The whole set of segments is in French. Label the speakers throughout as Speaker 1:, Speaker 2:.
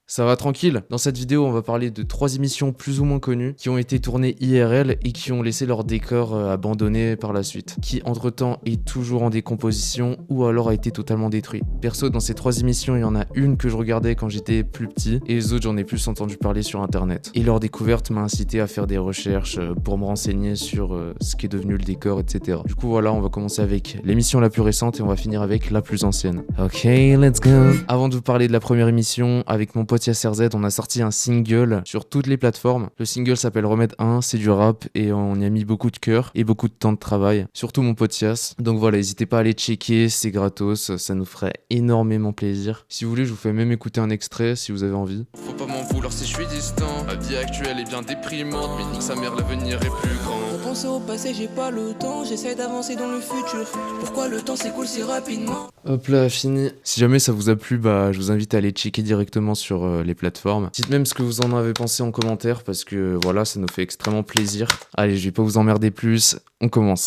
Speaker 1: Ça va tranquille? Dans cette vidéo, on va parler de 3 émissions plus ou moins connues qui ont été tournées IRL et qui ont laissé leur décor abandonné par la suite, qui entre-temps est toujours en décomposition ou alors a été totalement détruit. Perso, dans ces 3 émissions, il y en a une que je regardais quand j'étais plus petit et les autres, j'en ai plus entendu parler sur internet. Et leur découverte m'a incité à faire des recherches pour me renseigner sur ce qui est devenu le décor, etc. Du coup, voilà, on va commencer avec l'émission la plus récente et on va finir avec la plus ancienne. Ok, let's go! Avant de vous parler de la première émission, avec mon pote YasserZ, on a sorti un single sur toutes les plateformes. Le single s'appelle Remède 1, c'est du rap et on y a mis beaucoup de cœur et beaucoup de temps de travail, surtout mon pote Yass. Donc voilà, n'hésitez pas à aller checker, c'est gratos, ça nous ferait énormément plaisir. Si vous voulez, je vous fais même écouter un extrait si vous avez envie.
Speaker 2: Faut pas m'en vouloir si je suis distant. Ma vie actuelle est bien déprimante, mais nique sa mère, l'avenir est plus grand.
Speaker 3: Pour penser au passé, j'ai pas le temps, j'essaie d'avancer dans le futur. Pourquoi le temps s'écoule si rapidement?
Speaker 1: Hop là, fini. Si jamais ça vous a plu, bah je vous invite à aller checker directement sur les plateformes. Dites même ce que vous en avez pensé en commentaire parce que voilà, ça nous fait extrêmement plaisir. Allez, je vais pas vous emmerder plus, on commence.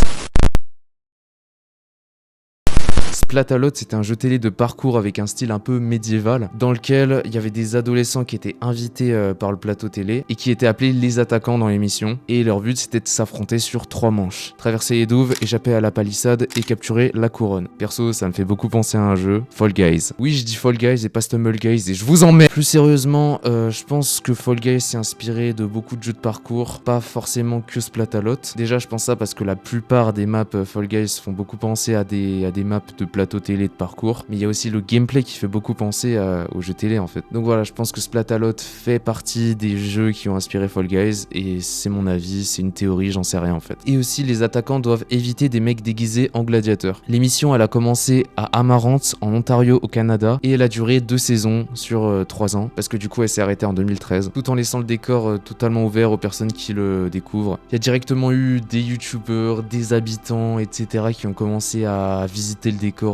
Speaker 1: Splatalot, c'était un jeu télé de parcours avec un style un peu médiéval, dans lequel il y avait des adolescents qui étaient invités par le plateau télé et qui étaient appelés les attaquants dans l'émission. Et leur but, c'était de s'affronter sur 3 manches. Traverser les douves, échapper à la palissade et capturer la couronne. Perso, ça me fait beaucoup penser à un jeu, Fall Guys. Oui, je dis Fall Guys et pas Stumble Guys et je vous en mets. Plus sérieusement, je pense que Fall Guys s'est inspiré de beaucoup de jeux de parcours, pas forcément que Splatalot. Déjà, je pense ça parce que la plupart des maps Fall Guys font beaucoup penser à des maps de plateau télé de parcours, mais il y a aussi le gameplay qui fait beaucoup penser aux jeux télé en fait. Donc voilà, je pense que Splatalot fait partie des jeux qui ont inspiré Fall Guys et c'est mon avis, c'est une théorie, j'en sais rien en fait. Et aussi les attaquants doivent éviter des mecs déguisés en gladiateurs. L'émission elle a commencé à Amarante en Ontario au Canada et elle a duré 2 saisons sur 3 ans parce que du coup elle s'est arrêtée en 2013 tout en laissant le décor totalement ouvert aux personnes qui le découvrent. Il y a directement eu des youtubeurs, des habitants etc qui ont commencé à visiter le décor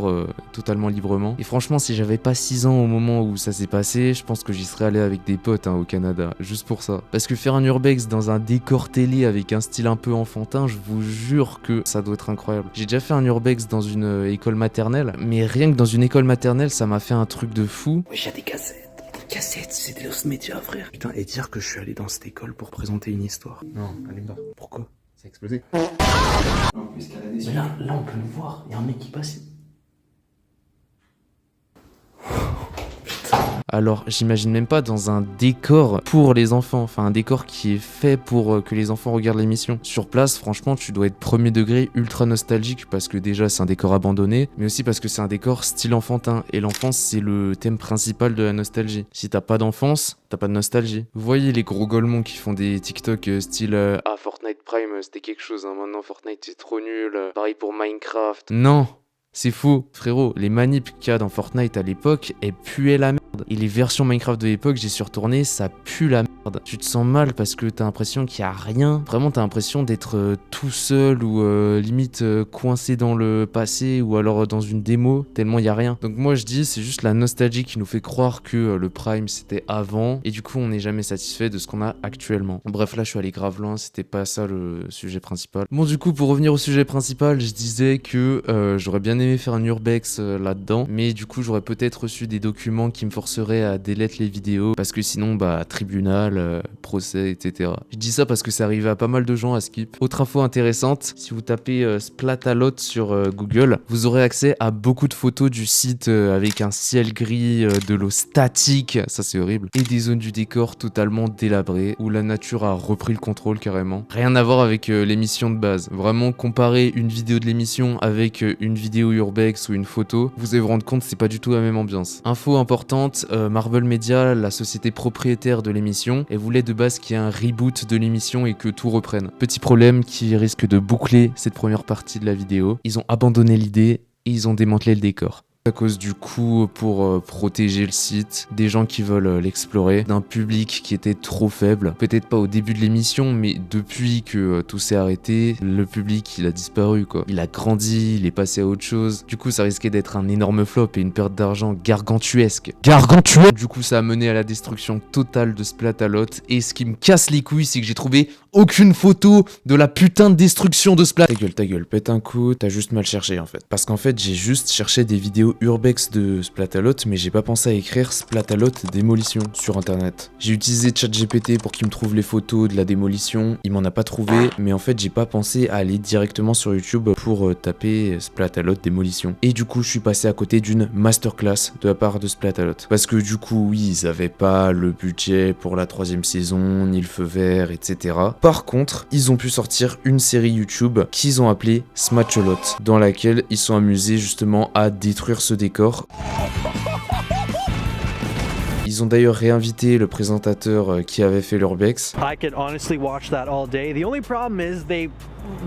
Speaker 1: totalement librement. Et franchement, si j'avais pas 6 ans au moment où ça s'est passé, je pense que j'y serais allé avec des potes au Canada, juste pour ça. Parce que faire un urbex dans un décor télé avec un style un peu enfantin, je vous jure que ça doit être incroyable. J'ai déjà fait un urbex dans une école maternelle, mais rien que dans une école maternelle, ça m'a fait un truc de fou.
Speaker 4: Oui, j'ai des cassettes. Cassettes, c'est de ce média, frère. Putain, et dire que je suis allé dans cette école pour présenter une histoire.
Speaker 5: Non, allume pas.
Speaker 4: Pourquoi?
Speaker 5: Ça a explosé.
Speaker 4: Mais là, on peut le voir. Il y a un mec qui passe.
Speaker 1: Alors, j'imagine même pas dans un décor pour les enfants, enfin un décor qui est fait pour que les enfants regardent l'émission. Sur place, franchement, tu dois être premier degré ultra nostalgique parce que déjà c'est un décor abandonné, mais aussi parce que c'est un décor style enfantin et l'enfance c'est le thème principal de la nostalgie. Si t'as pas d'enfance, t'as pas de nostalgie. Vous voyez les gros golemons qui font des TikTok style ah Fortnite Prime c'était quelque chose, hein, maintenant Fortnite c'est trop nul, pareil pour Minecraft. Non! C'est faux, frérot, les manips qu'il y a dans Fortnite à l'époque, elles puaient la merde. Et les versions Minecraft de l'époque, j'ai su retourner, ça pue la merde. Tu te sens mal parce que t'as l'impression qu'il y a rien. Vraiment, t'as l'impression d'être tout seul ou limite coincé dans le passé ou alors dans une démo, tellement il y a rien. Donc moi je dis, c'est juste la nostalgie qui nous fait croire que le Prime c'était avant et du coup on n'est jamais satisfait de ce qu'on a actuellement. Bref, là je suis allé grave loin, c'était pas ça le sujet principal. Bon du coup, pour revenir au sujet principal, je disais que j'aurais bien aimé faire un urbex là-dedans, mais du coup j'aurais peut-être reçu des documents qui me forceraient à délete les vidéos parce que sinon bah tribunal, procès etc. Je dis ça parce que ça arrive à pas mal de gens à skip. Autre info intéressante, si vous tapez Splatalot sur Google, vous aurez accès à beaucoup de photos du site avec un ciel gris, de l'eau statique, ça c'est horrible, et des zones du décor totalement délabrées où la nature a repris le contrôle carrément. Rien à voir avec l'émission de base. Vraiment comparer une vidéo de l'émission avec une vidéo urbex ou une photo, vous allez vous rendre compte c'est pas du tout la même ambiance. Info importante, Marvel Media, la société propriétaire de l'émission, elle voulait de base qu'il y ait un reboot de l'émission et que tout reprenne. Petit problème qui risque de boucler cette première partie de la vidéo, ils ont abandonné l'idée et ils ont démantelé le décor. À cause du coup pour protéger le site, des gens qui veulent l'explorer, d'un public qui était trop faible. Peut-être pas au début de l'émission, mais depuis que tout s'est arrêté, le public il a disparu quoi. Il a grandi, il est passé à autre chose. Du coup ça risquait d'être un énorme flop et une perte d'argent gargantuesque. Du coup ça a mené à la destruction totale de Splatalot. Et ce qui me casse les couilles, c'est que j'ai trouvé aucune photo de la putain de destruction de Splat. Ta gueule, pète un coup, t'as juste mal cherché en fait. Parce qu'en fait j'ai juste cherché des vidéos vidéo urbex de Splatalot, mais j'ai pas pensé à écrire Splatalot démolition sur internet. J'ai utilisé ChatGPT pour qu'il me trouve les photos de la démolition, il m'en a pas trouvé, mais en fait j'ai pas pensé à aller directement sur YouTube pour taper Splatalot démolition. Et du coup je suis passé à côté d'une masterclass de la part de Splatalot. Parce que du coup oui, ils avaient pas le budget pour la 3e saison, ni le feu vert, etc. Par contre, ils ont pu sortir une série YouTube qu'ils ont appelée Smatcholot, dans laquelle ils sont amusés justement à détruire ce décor. Ils ont d'ailleurs réinvité le présentateur qui avait fait l'urbex.
Speaker 5: I could honestly watch that all day. The only problem is they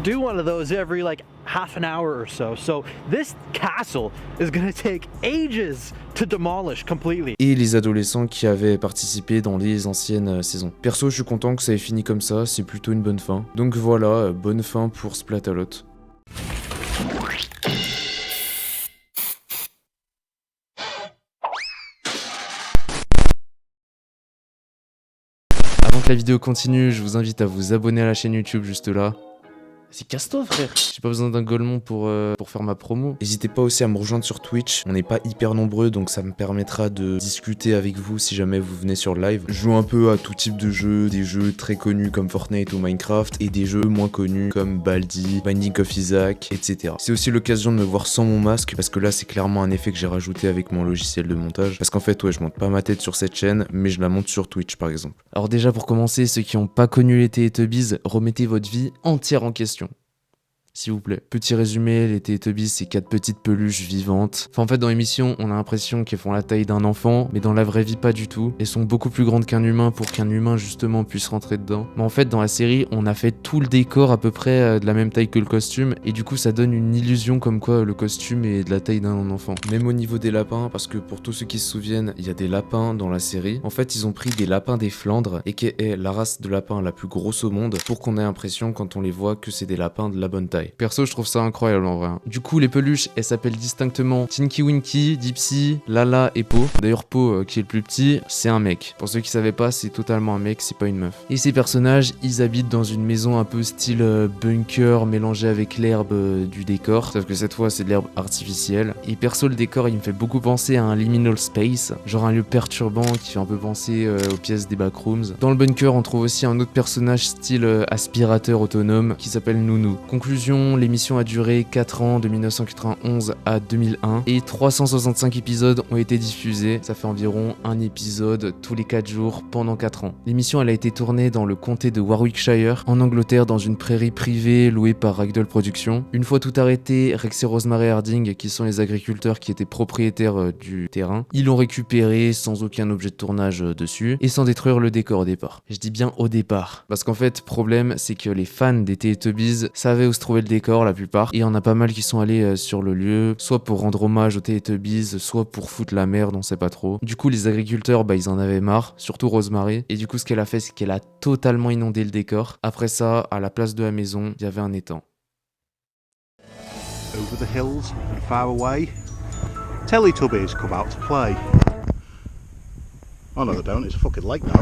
Speaker 5: do one of those every like half an hour or so. So this castle is gonna take ages to demolish completely.
Speaker 1: Et les adolescents qui avaient participé dans les anciennes saisons. Perso, je suis content que ça ait fini comme ça, c'est plutôt une bonne fin. Donc voilà, bonne fin pour Splatalot. Avant que la vidéo continue, je vous invite à vous abonner à la chaîne YouTube juste là. C'est casse-toi frère. J'ai pas besoin d'un golemon pour faire ma promo. N'hésitez pas aussi à me rejoindre sur Twitch. On n'est pas hyper nombreux donc ça me permettra de discuter avec vous si jamais vous venez sur le live. Je joue un peu à tout type de jeux, des jeux très connus comme Fortnite ou Minecraft et des jeux moins connus comme Baldi, Binding of Isaac, etc. C'est aussi l'occasion de me voir sans mon masque parce que là c'est clairement un effet que j'ai rajouté avec mon logiciel de montage. Parce qu'en fait ouais, je monte pas ma tête sur cette chaîne mais je la monte sur Twitch par exemple. Alors déjà pour commencer, ceux qui n'ont pas connu les Teletubbies, remettez votre vie entière en question. S'il vous plaît. Petit résumé, les Teletubbies, c'est 4 petites peluches vivantes. Enfin, en fait, dans l'émission, on a l'impression qu'elles font la taille d'un enfant, mais dans la vraie vie, pas du tout. Elles sont beaucoup plus grandes qu'un humain pour qu'un humain, justement, puisse rentrer dedans. Mais en fait, dans la série, on a fait tout le décor à peu près de la même taille que le costume, et du coup, ça donne une illusion comme quoi le costume est de la taille d'un enfant. Même au niveau des lapins, parce que pour tous ceux qui se souviennent, il y a des lapins dans la série. En fait, ils ont pris des lapins des Flandres, et qui est la race de lapins la plus grosse au monde, pour qu'on ait l'impression, quand on les voit, que c'est des lapins de la bonne taille. Perso, je trouve ça incroyable en vrai. Du coup, les peluches, elles s'appellent distinctement Tinky Winky, Dipsy, Lala et Po. D'ailleurs, Po, qui est le plus petit, c'est un mec. Pour ceux qui savaient pas, c'est totalement un mec, c'est pas une meuf. Et ces personnages, ils habitent dans une maison un peu style bunker mélangé avec l'herbe du décor. Sauf que cette fois, c'est de l'herbe artificielle. Et perso, le décor, il me fait beaucoup penser à un liminal space. Genre un lieu perturbant qui fait un peu penser aux pièces des backrooms. Dans le bunker, on trouve aussi un autre personnage style aspirateur autonome qui s'appelle Nounou. Conclusion, l'émission a duré 4 ans, de 1991 à 2001, et 365 épisodes ont été diffusés. Ça fait environ un épisode tous les 4 jours pendant 4 ans. L'émission, elle a été tournée dans le comté de Warwickshire, en Angleterre, dans une prairie privée louée par Ragdoll Productions. Une fois tout arrêté, Rex et Rosemary Harding, qui sont les agriculteurs qui étaient propriétaires du terrain, ils l'ont récupéré sans aucun objet de tournage dessus, et sans détruire le décor au départ. Je dis bien au départ, parce qu'en fait, problème, c'est que les fans des Teletubbies savaient où se trouvait le décor, la plupart, et il y en a pas mal qui sont allés sur le lieu, soit pour rendre hommage aux Teletubbies, soit pour foutre la merde, on sait pas trop. Du coup, les agriculteurs, ils en avaient marre, surtout Rosemary, et du coup, ce qu'elle a fait, c'est qu'elle a totalement inondé le décor. Après ça, à la place de la maison, il y avait un étang.
Speaker 6: Over the hills and far away, Teletubbies come out to play. Oh no, they don't, it's a fucking lake now.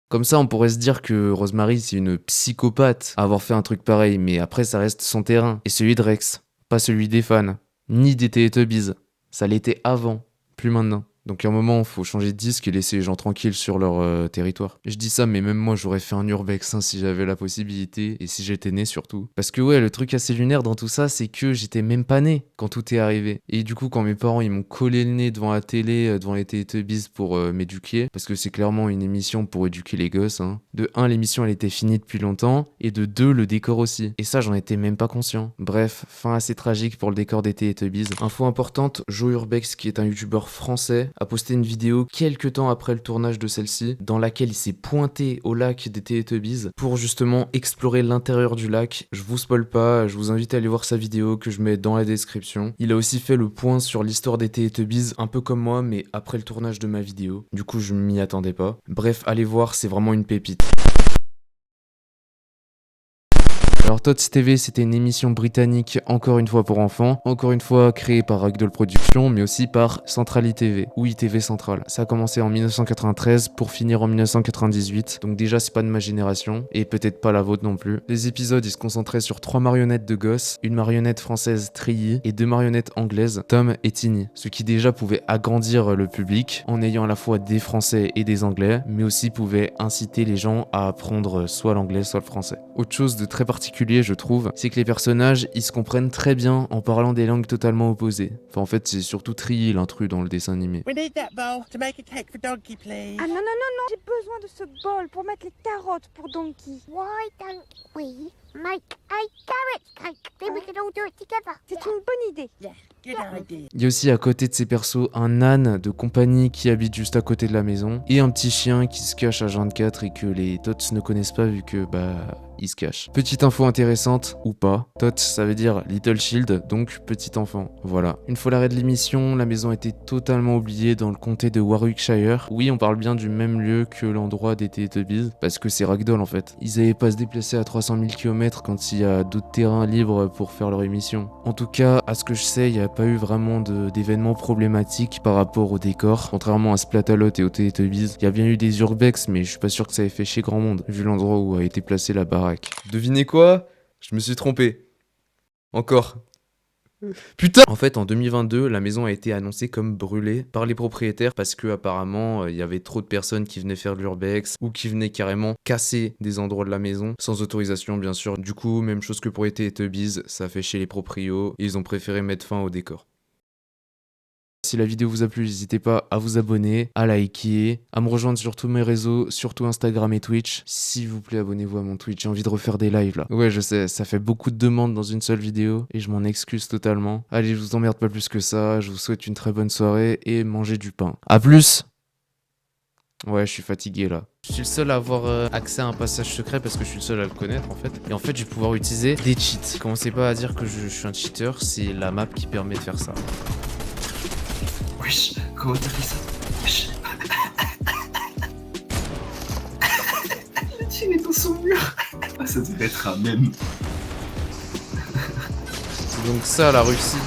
Speaker 1: Comme ça, on pourrait se dire que Rosemary, c'est une psychopathe à avoir fait un truc pareil, mais après, ça reste son terrain, et celui de Rex, pas celui des fans, ni des Teletubbies. Ça l'était avant, plus maintenant. Donc à un moment, il faut changer de disque et laisser les gens tranquilles sur leur territoire. Je dis ça, mais même moi, j'aurais fait un urbex si j'avais la possibilité, et si j'étais né surtout. Parce que ouais, le truc assez lunaire dans tout ça, c'est que j'étais même pas né quand tout est arrivé. Et du coup, quand mes parents, ils m'ont collé le nez devant la télé, devant les Teletubbies pour m'éduquer, parce que c'est clairement une émission pour éduquer les gosses, hein. De 1, l'émission, elle était finie depuis longtemps, et de 2, le décor aussi. Et ça, j'en étais même pas conscient. Bref, fin assez tragique pour le décor des Teletubbies. Info importante, Joe Urbex, qui est un youtubeur français, a posté une vidéo quelques temps après le tournage de celle-ci, dans laquelle il s'est pointé au lac des Teletubbies pour justement explorer l'intérieur du lac. Je vous spoil pas, je vous invite à aller voir sa vidéo que je mets dans la description. Il a aussi fait le point sur l'histoire des Teletubbies, un peu comme moi, mais après le tournage de ma vidéo. Du coup, je m'y attendais pas. Bref, allez voir, c'est vraiment une pépite. Alors Tots TV, c'était une émission britannique, encore une fois pour enfants, encore une fois créée par Ragdoll Productions, mais aussi par Centrali TV, ou ITV Central. Ça a commencé en 1993 pour finir en 1998, donc déjà c'est pas de ma génération, et peut-être pas la vôtre non plus. Les épisodes, ils se concentraient sur 3 marionnettes de gosses, une marionnette française Trilly, et 2 marionnettes anglaises, Tom et Tinny, ce qui déjà pouvait agrandir le public, en ayant à la fois des Français et des Anglais, mais aussi pouvait inciter les gens à apprendre soit l'anglais, soit le français. Autre chose de très particulier, je trouve, c'est que les personnages, ils se comprennent très bien en parlant des langues totalement opposées. Enfin, en fait, c'est surtout Trilly l'intrus dans le dessin animé.
Speaker 7: We need that bowl to make a cake for Donkey, please.
Speaker 8: Ah non, non, non, non, j'ai besoin de ce bol pour mettre les carottes pour Donkey.
Speaker 9: Why don't we make a carrot cake? Then we can all do it together.
Speaker 8: C'est une bonne idée.
Speaker 7: Good idea.
Speaker 1: Il y a aussi à côté de ces persos un âne de compagnie qui habite juste à côté de la maison et un petit chien qui se cache à 24 et que les Tots ne connaissent pas vu que il se cache. Petite info intéressante, ou pas, Tots ça veut dire Little Shield, donc petit enfant. Voilà. Une fois l'arrêt de l'émission, la maison était totalement oubliée dans le comté de Warwickshire. Oui, on parle bien du même lieu que l'endroit des Teletubbies, parce que c'est Ragdoll en fait. Ils avaient pas se déplacer à 300 000 km quand il y a d'autres terrains libres pour faire leur émission. En tout cas, à ce que je sais, il n'y a pas eu vraiment d'événements problématiques par rapport au décor. Contrairement à Splatalot et aux Teletubbies, il y a bien eu des urbex, mais je suis pas sûr que ça ait fait chier grand monde, vu l'endroit où a été placée la baraque. Devinez quoi? Je me suis trompé. Encore. Putain! En fait, en 2022, la maison a été annoncée comme brûlée par les propriétaires parce que apparemment, il y avait trop de personnes qui venaient faire de l'urbex ou qui venaient carrément casser des endroits de la maison sans autorisation, bien sûr. Du coup, même chose que pour les Teletubbies, ça fait chez les proprios et ils ont préféré mettre fin au décor. Si la vidéo vous a plu, n'hésitez pas à vous abonner, à liker, à me rejoindre sur tous mes réseaux, surtout Instagram et Twitch. S'il vous plaît, abonnez-vous à mon Twitch, j'ai envie de refaire des lives là. Ouais, je sais, ça fait beaucoup de demandes dans une seule vidéo et je m'en excuse totalement. Allez, je vous emmerde pas plus que ça, je vous souhaite une très bonne soirée et mangez du pain. A plus! Ouais, je suis fatigué là. Je suis le seul à avoir accès à un passage secret parce que je suis le seul à le connaître en fait. Et en fait, je vais pouvoir utiliser des cheats. Commencez pas à dire que je suis un cheater, c'est la map qui permet de faire ça.
Speaker 4: Wesh, comment t'as fait ça? Wesh. Le tir est dans son mur. Ah, ça devait être un mème.
Speaker 1: C'est donc ça la Russie.